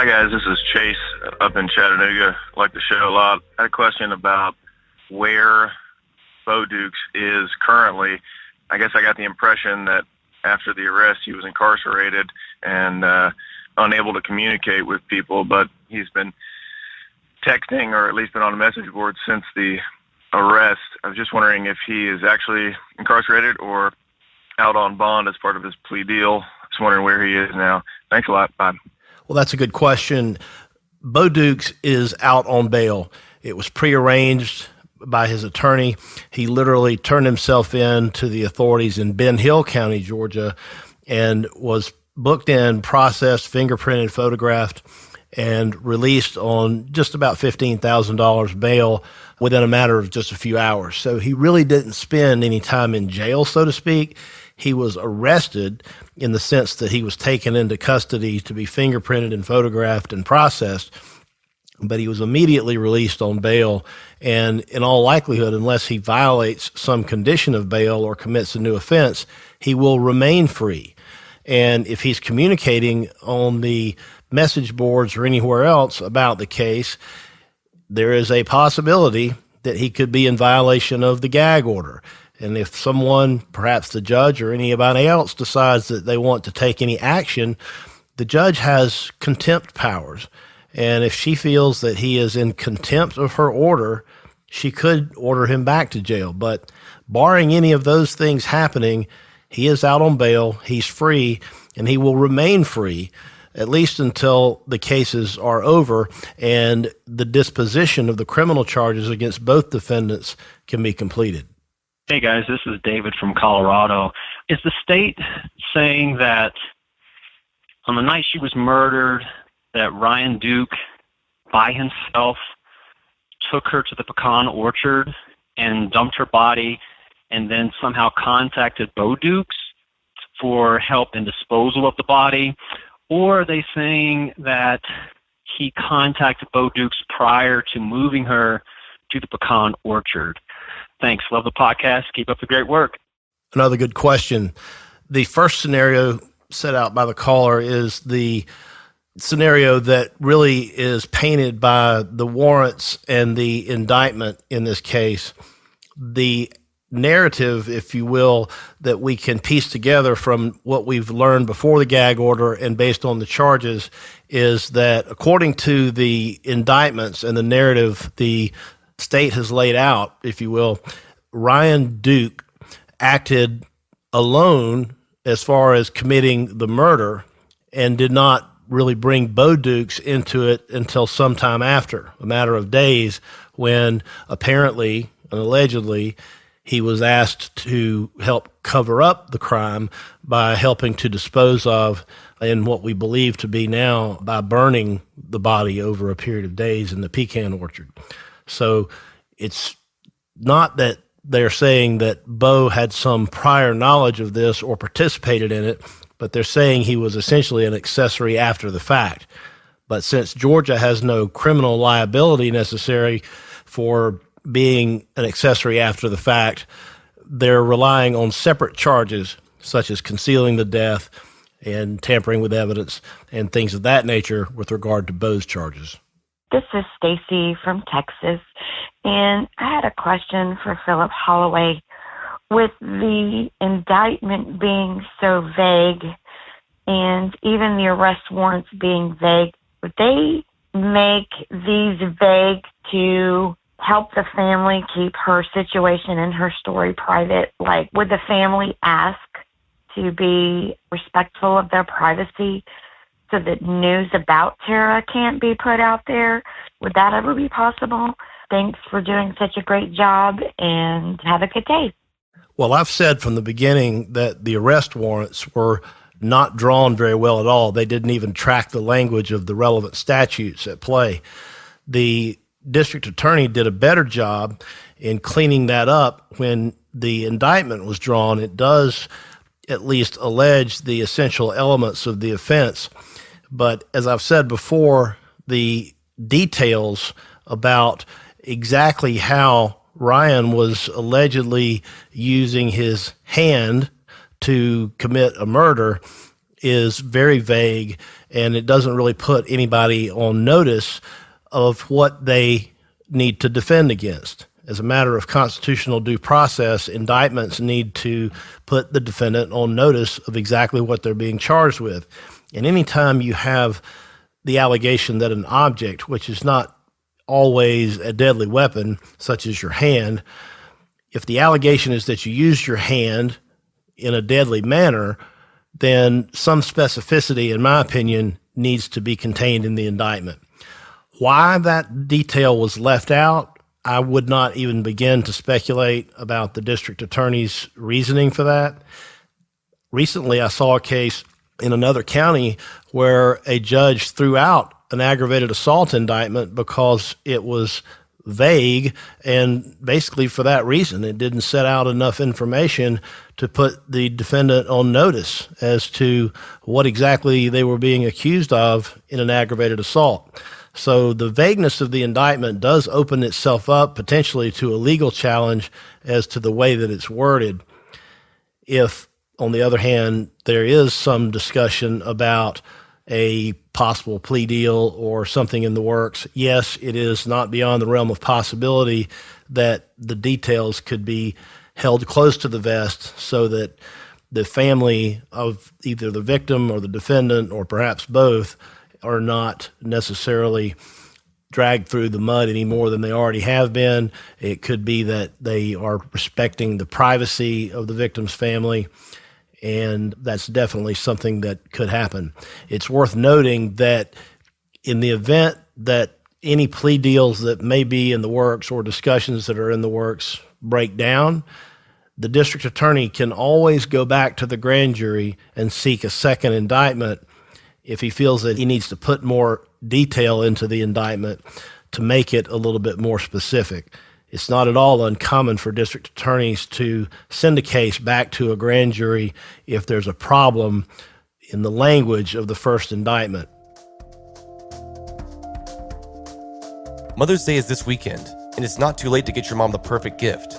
Hi guys, this is Chase up in Chattanooga. Like the show a lot. I had a question about where Bo Dukes is currently. I guess I got the impression that after the arrest he was incarcerated and unable to communicate with people, but he's been texting or at least been on a message board since the arrest. I was just wondering if he is actually incarcerated or out on bond as part of his plea deal. Just wondering where he is now. Thanks a lot. Bye. Well, that's a good question. Bo Dukes is out on bail. It was prearranged by his attorney. He literally turned himself in to the authorities in Ben Hill County, Georgia, and was booked in, processed, fingerprinted, photographed, and released on just about $15,000 bail within a matter of just a few hours. So he really didn't spend any time in jail, so to speak. He was arrested in the sense that he was taken into custody to be fingerprinted and photographed and processed, but he was immediately released on bail. And in all likelihood, unless he violates some condition of bail or commits a new offense, he will remain free. And if he's communicating on the message boards or anywhere else about the case, there is a possibility that he could be in violation of the gag order. And if someone, perhaps the judge or anybody else, decides that they want to take any action, the judge has contempt powers. And if she feels that he is in contempt of her order, she could order him back to jail. But barring any of those things happening, he is out on bail, he's free, and he will remain free at least until the cases are over and the disposition of the criminal charges against both defendants can be completed. Hey guys, this is David from Colorado. Is the state saying that on the night she was murdered, that Ryan Duke, by himself, took her to the pecan orchard and dumped her body and then somehow contacted Bo Dukes for help in disposal of the body? Or are they saying that he contacted Bo Dukes prior to moving her to the pecan orchard? Thanks. Love the podcast. Keep up the great work. Another good question. The first scenario set out by the caller is the scenario that really is painted by the warrants and the indictment in this case. The narrative, if you will, that we can piece together from what we've learned before the gag order and based on the charges is that according to the indictments and the narrative the state has laid out, if you will, Ryan Duke acted alone as far as committing the murder and did not really bring Bo Dukes into it until sometime after, a matter of days, when apparently and allegedly he was asked to help cover up the crime by helping to dispose of, in what we believe to be now, by burning the body over a period of days in the pecan orchard. So it's not that they're saying that Bo had some prior knowledge of this or participated in it, but they're saying he was essentially an accessory after the fact. But since Georgia has no criminal liability necessary for being an accessory after the fact, they're relying on separate charges such as concealing the death and tampering with evidence and things of that nature with regard to Bo's charges. This is Stacy from Texas, and I had a question for Philip Holloway. With the indictment being so vague and even the arrest warrants being vague, would they make these vague to help the family keep her situation and her story private? Like, would the family ask to be respectful of their privacy so that news about Tara can't be put out there? Would that ever be possible? Thanks for doing such a great job, and have a good day. Well, I've said from the beginning that the arrest warrants were not drawn very well at all. They didn't even track the language of the relevant statutes at play. The district attorney did a better job in cleaning that up when the indictment was drawn. It does at least allege the essential elements of the offense. But as I've said before, the details about exactly how Ryan was allegedly using his hand to commit a murder is very vague, and it doesn't really put anybody on notice of what they need to defend against. As a matter of constitutional due process, indictments need to put the defendant on notice of exactly what they're being charged with. And anytime you have the allegation that an object, which is not always a deadly weapon, such as your hand, if the allegation is that you used your hand in a deadly manner, then some specificity, in my opinion, needs to be contained in the indictment. Why that detail was left out, I would not even begin to speculate about the district attorney's reasoning for that. Recently, I saw a case in another county where a judge threw out an aggravated assault indictment because it was vague, and basically for that reason, it didn't set out enough information to put the defendant on notice as to what exactly they were being accused of in an aggravated assault. So the vagueness of the indictment does open itself up potentially to a legal challenge as to the way that it's worded. If, on the other hand, there is some discussion about a possible plea deal or something in the works, yes, it is not beyond the realm of possibility that the details could be held close to the vest so that the family of either the victim or the defendant, or perhaps both, are not necessarily dragged through the mud any more than they already have been. It could be that they are respecting the privacy of the victim's family, and that's definitely something that could happen. It's worth noting that in the event that any plea deals that may be in the works or discussions that are in the works break down, the district attorney can always go back to the grand jury and seek a second indictment if he feels that he needs to put more detail into the indictment to make it a little bit more specific. It's not at all uncommon for district attorneys to send a case back to a grand jury if there's a problem in the language of the first indictment. Mother's Day is this weekend, and it's not too late to get your mom the perfect gift.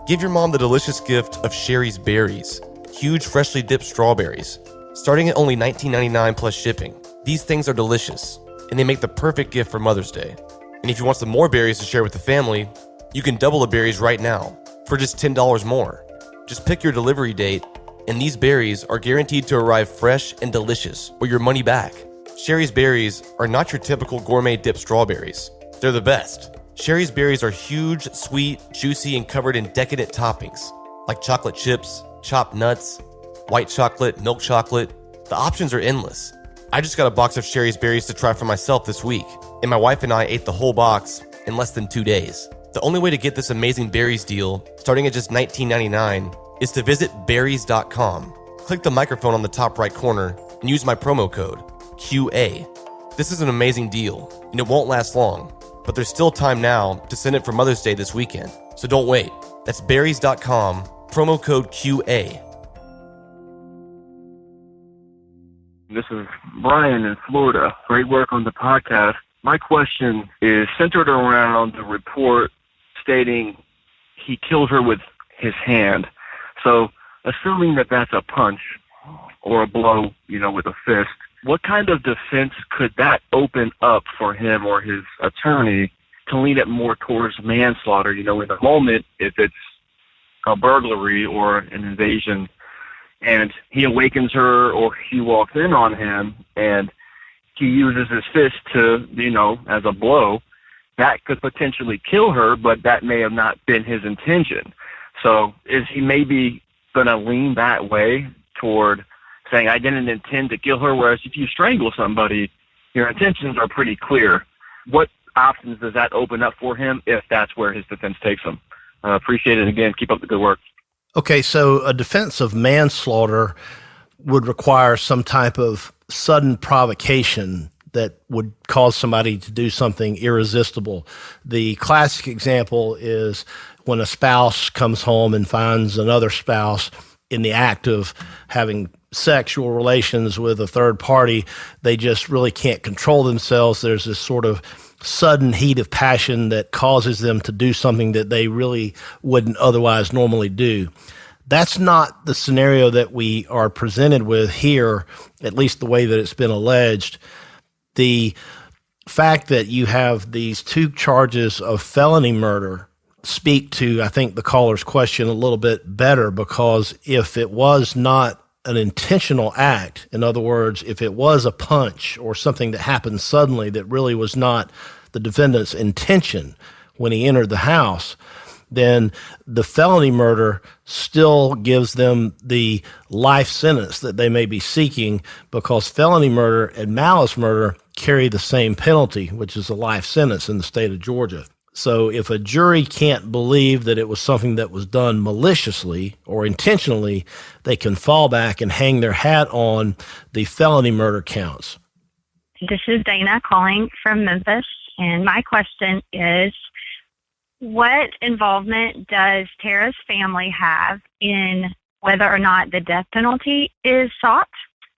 Give your mom the delicious gift of Sherry's Berries, huge freshly dipped strawberries. Starting at only $19.99 plus shipping. These things are delicious, and they make the perfect gift for Mother's Day. And if you want some more berries to share with the family, you can double the berries right now for just $10 more. Just pick your delivery date, and these berries are guaranteed to arrive fresh and delicious or your money back. Sherry's Berries are not your typical gourmet dipped strawberries. They're the best. Sherry's Berries are huge, sweet, juicy, and covered in decadent toppings like chocolate chips, chopped nuts, white chocolate, milk chocolate. The options are endless. I just got a box of Sherry's Berries to try for myself this week, and my wife and I ate the whole box in less than 2 days. The only way to get this amazing berries deal, starting at just $19.99, is to visit berries.com. Click the microphone on the top right corner and use my promo code, QA. This is an amazing deal, and it won't last long, but there's still time now to send it for Mother's Day this weekend, so don't wait. That's berries.com, promo code QA. This is Brian in Florida. Great work on the podcast. My question is centered around the report stating he killed her with his hand. So assuming that that's a punch or a blow, with a fist, what kind of defense could that open up for him or his attorney to lean it more towards manslaughter? In the moment, if it's a burglary or an invasion, and he awakens her or he walks in on him and he uses his fist to, as a blow, that could potentially kill her, but that may have not been his intention. So is he maybe going to lean that way toward saying, I didn't intend to kill her, whereas if you strangle somebody, your intentions are pretty clear. What options does that open up for him if that's where his defense takes him? Appreciate it. Again, keep up the good work. Okay, so a defense of manslaughter would require some type of sudden provocation that would cause somebody to do something irresistible. The classic example is when a spouse comes home and finds another spouse in the act of having sexual relations with a third party. They just really can't control themselves. There's this sort of sudden heat of passion that causes them to do something that they really wouldn't otherwise normally do. That's not the scenario that we are presented with here, at least the way that it's been alleged. The fact that you have these two charges of felony murder speak to, I think, the caller's question a little bit better, because if it was not an intentional act, in other words, if it was a punch or something that happened suddenly that really was not the defendant's intention when he entered the house, then the felony murder still gives them the life sentence that they may be seeking, because felony murder and malice murder carry the same penalty, which is a life sentence in the state of Georgia. So if a jury can't believe that it was something that was done maliciously or intentionally, they can fall back and hang their hat on the felony murder counts. This is Dana calling from Memphis, and my question is, what involvement does Tara's family have in whether or not the death penalty is sought?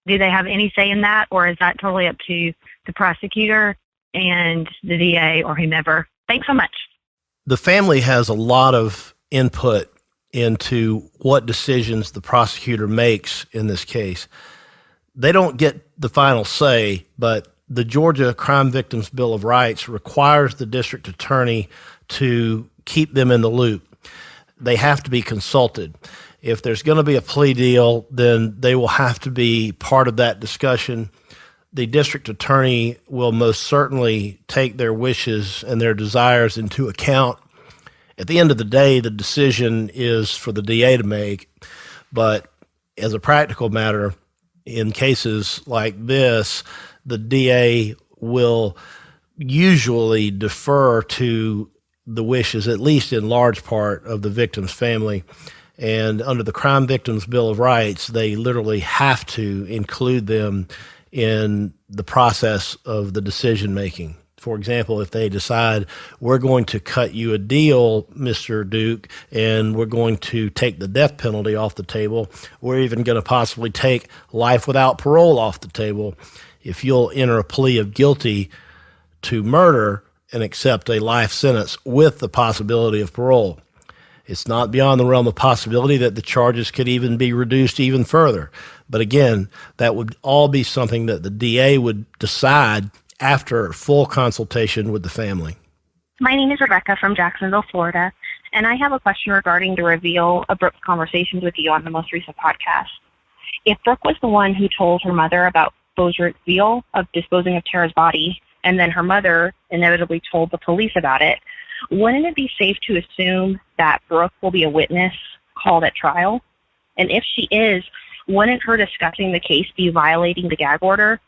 Do they have any say in that, or is that totally up to the prosecutor and the DA or whomever? Thanks so much. The family has a lot of input into what decisions the prosecutor makes in this case. They don't get the final say, but the Georgia Crime Victims Bill of Rights requires the district attorney to keep them in the loop. They have to be consulted. If there's going to be a plea deal, then they will have to be part of that discussion. The district attorney will most certainly take their wishes and their desires into account. At the end of the day, the decision is for the DA to make, but as a practical matter, in cases like this, the DA will usually defer to the wishes, at least in large part, of the victim's family. And under the Crime Victims Bill of Rights, they literally have to include them in the process of the decision making. For example, if they decide, we're going to cut you a deal, Mr. Duke, and we're going to take the death penalty off the table, we're even going to possibly take life without parole off the table, if you'll enter a plea of guilty to murder and accept a life sentence with the possibility of parole. It's not beyond the realm of possibility that the charges could even be reduced even further. But again, that would all be something that the DA would decide after full consultation with the family. My name is Rebecca from Jacksonville, Florida, and I have a question regarding the reveal of Brooke's conversations with you on the most recent podcast. If Brooke was the one who told her mother about Bo's reveal of disposing of Tara's body, and then her mother inevitably told the police about it, wouldn't it be safe to assume that Brooke will be a witness called at trial? And if she is, wouldn't her discussing the case be violating the gag order?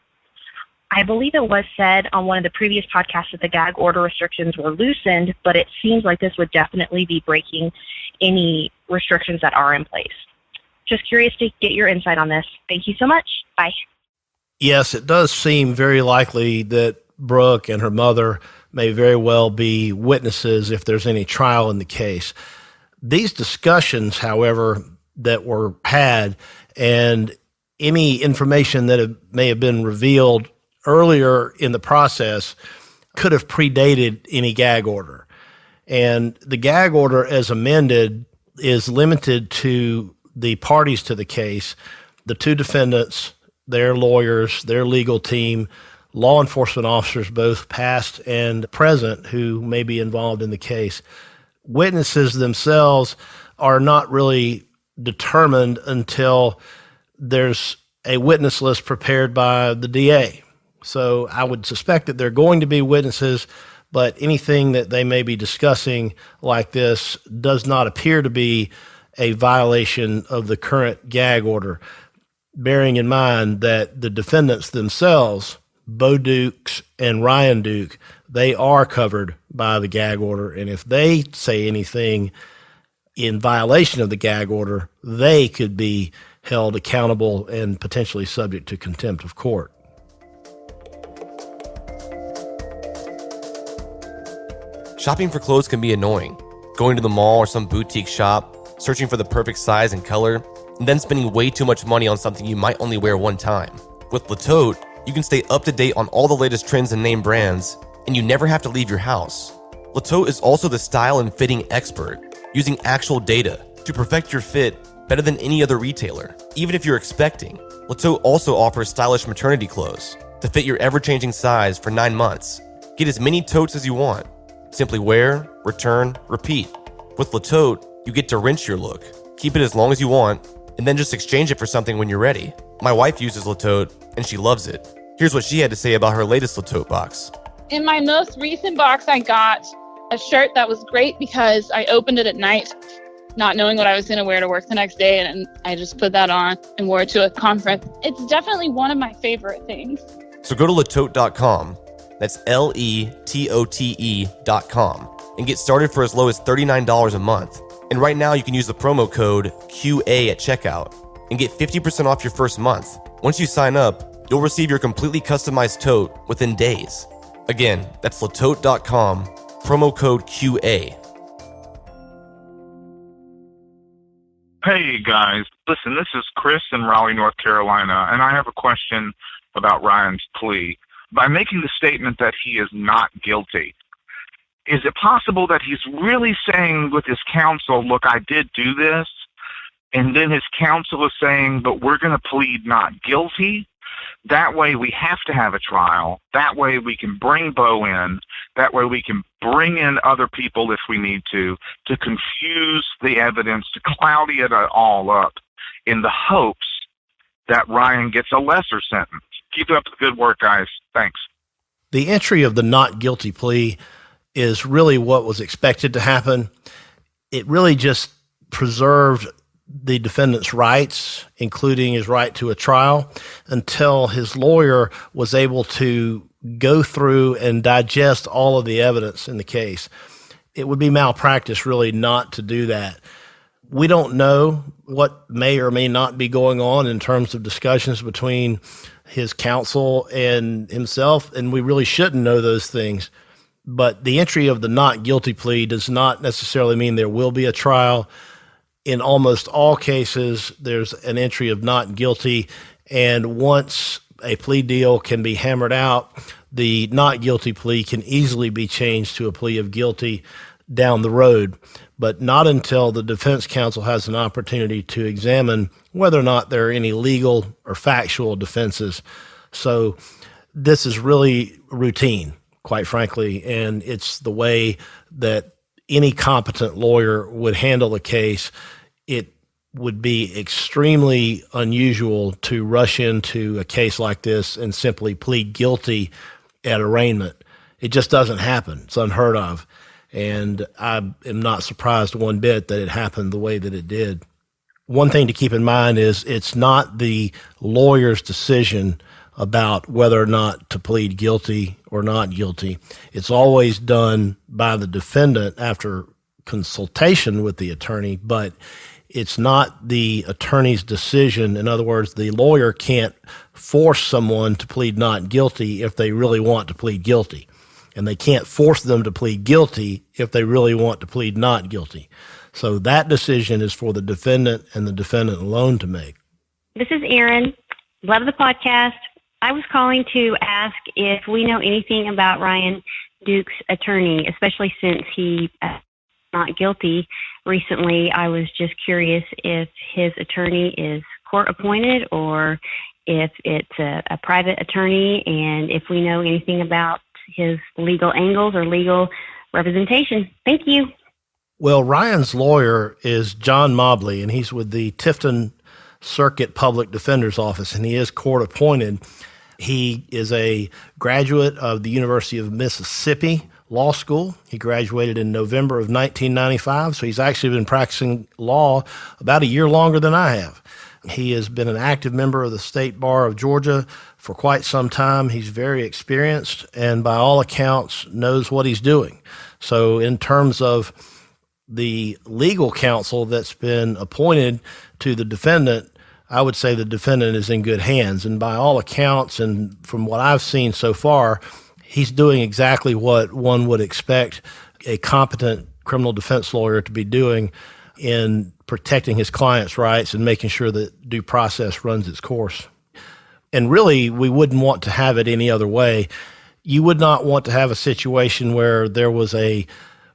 I believe it was said on one of the previous podcasts that the gag order restrictions were loosened, but it seems like this would definitely be breaking any restrictions that are in place. Just curious to get your insight on this. Thank you so much. Bye. Yes, it does seem very likely that Brooke and her mother may very well be witnesses if there's any trial in the case. These discussions, however, that were had and any information that may have been revealed earlier in the process could have predated any gag order. And the gag order as amended is limited to the parties to the case, the two defendants, their lawyers, their legal team, law enforcement officers, both past and present, who may be involved in the case. Witnesses themselves are not really determined until there's a witness list prepared by the DA. So I would suspect that they're going to be witnesses, but anything that they may be discussing like this does not appear to be a violation of the current gag order, bearing in mind that the defendants themselves, Bo Dukes and Ryan Duke, they are covered by the gag order. And if they say anything in violation of the gag order, they could be held accountable and potentially subject to contempt of court. Shopping for clothes can be annoying. Going to the mall or some boutique shop, searching for the perfect size and color, and then spending way too much money on something you might only wear one time. With Latote, you can stay up to date on all the latest trends and name brands, and you never have to leave your house. Latote is also the style and fitting expert, using actual data to perfect your fit better than any other retailer. Even if you're expecting, LeTote also offers stylish maternity clothes to fit your ever-changing size for 9 months. Get as many totes as you want. Simply wear, return, repeat. With LeTote, you get to rinse your look, keep it as long as you want, and then just exchange it for something when you're ready. My wife uses LeTote, and she loves it. Here's what she had to say about her latest LeTote box. In my most recent box, I got a shirt that was great because I opened it at night, not knowing what I was going to wear to work the next day, and I just put that on and wore it to a conference. It's definitely one of my favorite things. So go to letote.com, that's LETOTE.com, and get started for as low as $39 a month. And right now you can use the promo code QA at checkout and get 50% off your first month. Once you sign up, you'll receive your completely customized tote within days. Again, that's letote.com, promo code QA. Hey guys, listen, this is Chris in Raleigh, North Carolina, and I have a question about Ryan's plea. By making the statement that he is not guilty, is it possible that he's really saying with his counsel, look, I did do this, and then his counsel is saying, but we're going to plead not guilty? That way we have to have a trial. That way we can bring Bo in. That way we can bring in other people if we need to confuse the evidence, to cloudy it all up in the hopes that Ryan gets a lesser sentence. Keep up the good work, guys. Thanks. The entry of the not guilty plea is really what was expected to happen. It really just preserved the defendant's rights, including his right to a trial, until his lawyer was able to go through and digest all of the evidence in the case. It would be malpractice really not to do that. We don't know what may or may not be going on in terms of discussions between his counsel and himself, and we really shouldn't know those things. But the entry of the not guilty plea does not necessarily mean there will be a trial. In almost all cases, there's an entry of not guilty, and once a plea deal can be hammered out, the not guilty plea can easily be changed to a plea of guilty down the road, but not until the defense counsel has an opportunity to examine whether or not there are any legal or factual defenses. So this is really routine, quite frankly, and it's the way that any competent lawyer would handle a case. It would be extremely unusual to rush into a case like this and simply plead guilty at arraignment. It just doesn't happen. It's unheard of. And I am not surprised one bit that it happened the way that it did. One thing to keep in mind is it's not the lawyer's decision about whether or not to plead guilty or not guilty. It's always done by the defendant after consultation with the attorney, but it's not the attorney's decision. In other words, the lawyer can't force someone to plead not guilty if they really want to plead guilty. And they can't force them to plead guilty if they really want to plead not guilty. So that decision is for the defendant and the defendant alone to make. This is Erin. Love the podcast. I was calling to ask if we know anything about Ryan Duke's attorney, especially since he not guilty recently. I was just curious if his attorney is court appointed or if it's a private attorney, and if we know anything about his legal angles or legal representation. Thank you. Well, Ryan's lawyer is John Mobley, and he's with the Tifton Circuit Public Defender's Office, and he is court appointed. He is a graduate of the University of Mississippi Law School. He graduated in November of 1995, so he's actually been practicing law about a year longer than I have. He has been an active member of the State Bar of Georgia for quite some time. He's very experienced and by all accounts knows what he's doing. So in terms of the legal counsel that's been appointed to the defendant, I would say the defendant is in good hands. And by all accounts, and from what I've seen so far, he's doing exactly what one would expect a competent criminal defense lawyer to be doing in protecting his client's rights and making sure that due process runs its course. And really, we wouldn't want to have it any other way. You would not want to have a situation where there was a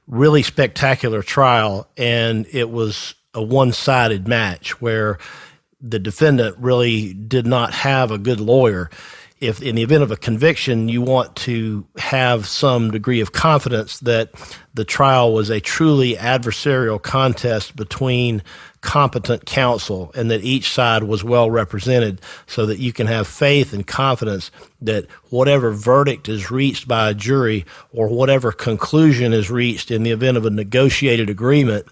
really spectacular trial and it was a one-sided match where the defendant really did not have a good lawyer. If in the event of a conviction, you want to have some degree of confidence that the trial was a truly adversarial contest between competent counsel and that each side was well represented, so that you can have faith and confidence that whatever verdict is reached by a jury or whatever conclusion is reached in the event of a negotiated agreement,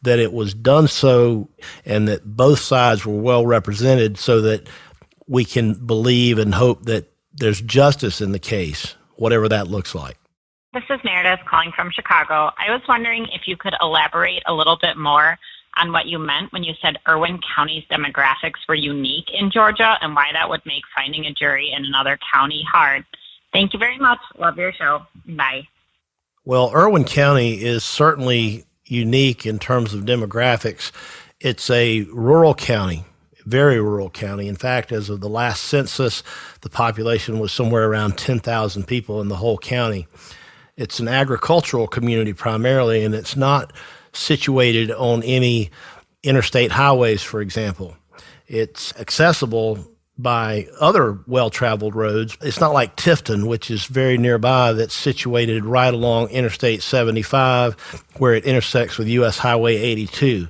that it was done so and that both sides were well represented, so that we can believe and hope that there's justice in the case, whatever that looks like. This is Meredith calling from Chicago. I was wondering if you could elaborate a little bit more on what you meant when you said Irwin County's demographics were unique in Georgia and why that would make finding a jury in another county hard. Thank you very much. Love your show. Bye. Well, Irwin County is certainly unique in terms of demographics. It's a rural county. Very rural county. In fact, as of the last census, the population was somewhere around 10,000 people in the whole county. It's an agricultural community primarily, and it's not situated on any interstate highways, for example. It's accessible by other well-traveled roads. It's not like Tifton, which is very nearby, that's situated right along Interstate 75, where it intersects with U.S. Highway 82.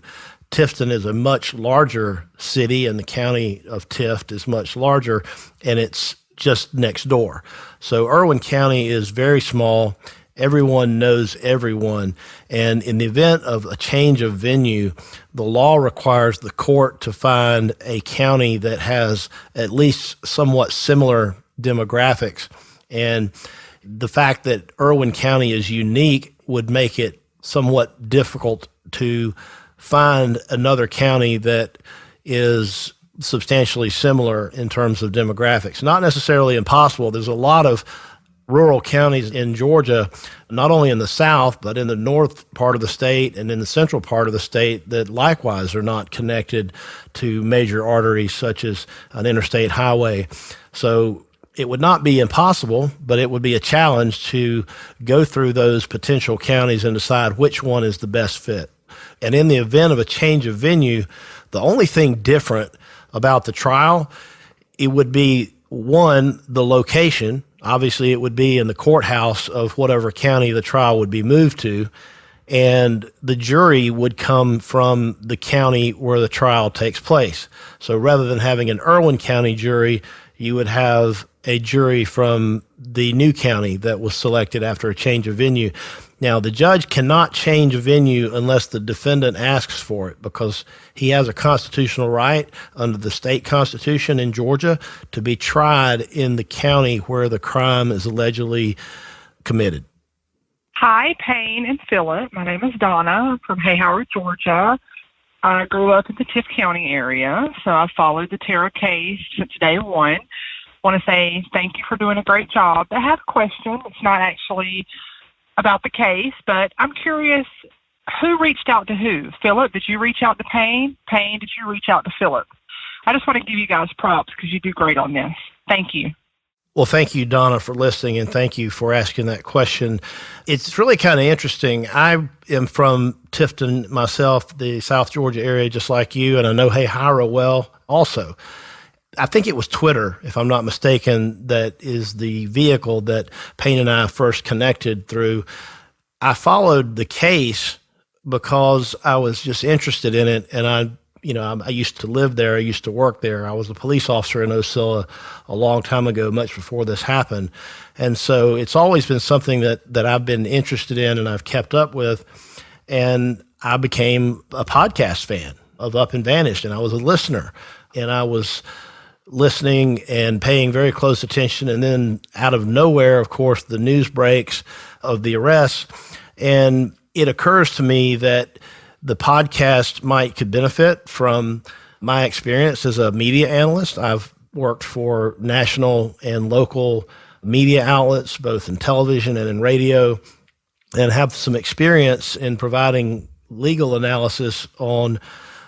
Tifton is a much larger city, and the county of Tift is much larger, and it's just next door. So Irwin County is very small. Everyone knows everyone. And in the event of a change of venue, the law requires the court to find a county that has at least somewhat similar demographics. And the fact that Irwin County is unique would make it somewhat difficult to find another county that is substantially similar in terms of demographics. Not necessarily impossible. There's a lot of rural counties in Georgia, not only in the south, but in the north part of the state and in the central part of the state, that likewise are not connected to major arteries such as an interstate highway. So it would not be impossible, but it would be a challenge to go through those potential counties and decide which one is the best fit. And in the event of a change of venue, the only thing different about the trial, it would be, one, the location. Obviously, it would be in the courthouse of whatever county the trial would be moved to, and the jury would come from the county where the trial takes place. So rather than having an Irwin County jury, you would have a jury from the new county that was selected after a change of venue. Now, the judge cannot change a venue unless the defendant asks for it, because he has a constitutional right under the state constitution in Georgia to be tried in the county where the crime is allegedly committed. Hi, Payne and Philip. My name is Donna from Hayhoward, Georgia. I grew up in the Tift County area, so I followed the Tara case since day one. I want to say thank you for doing a great job. I have a question. It's not actually about the case, but I'm curious, who reached out to who? Philip, did you reach out to Payne? Payne, did you reach out to Philip? I just want to give you guys props because you do great on this. Thank you. Well, thank you, Donna, for listening, and thank you for asking that question. It's really kind of interesting. I am from Tifton myself, the South Georgia area, just like you, and I know Hayhoward well also. I think it was Twitter, if I'm not mistaken, that is the vehicle that Payne and I first connected through. I followed the case because I was just interested in it, and I used to live there. I used to work there. I was a police officer in Ocilla a long time ago, much before this happened. And so it's always been something that I've been interested in and I've kept up with. And I became a podcast fan of Up and Vanished, and I was a listener. And I was listening and paying very close attention. And then out of nowhere, of course, the news breaks of the arrest. And it occurs to me that the podcast could benefit from my experience as a media analyst. I've worked for national and local media outlets, both in television and in radio, and have some experience in providing legal analysis on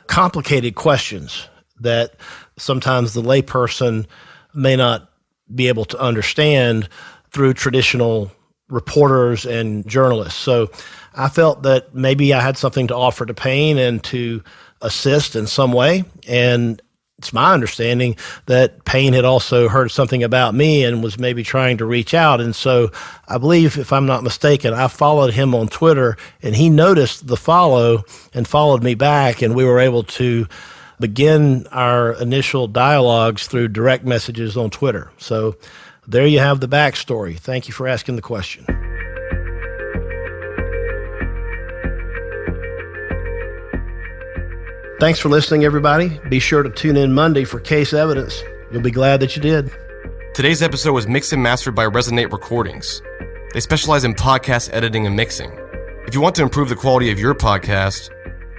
complicated questions that sometimes the layperson may not be able to understand through traditional reporters and journalists. So I felt that maybe I had something to offer to Payne and to assist in some way. And it's my understanding that Payne had also heard something about me and was maybe trying to reach out. And so I believe, if I'm not mistaken, I followed him on Twitter, and he noticed the follow and followed me back, and we were able to begin our initial dialogues through direct messages on Twitter. So there you have the backstory. Thank you for asking the question. Thanks for listening, everybody. Be sure to tune in Monday for Case Evidence. You'll be glad that you did. Today's episode was mixed and mastered by Resonate Recordings. They specialize in podcast editing and mixing. If you want to improve the quality of your podcast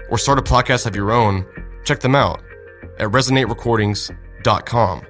or start a podcast of your own, check them out at resonaterecordings.com.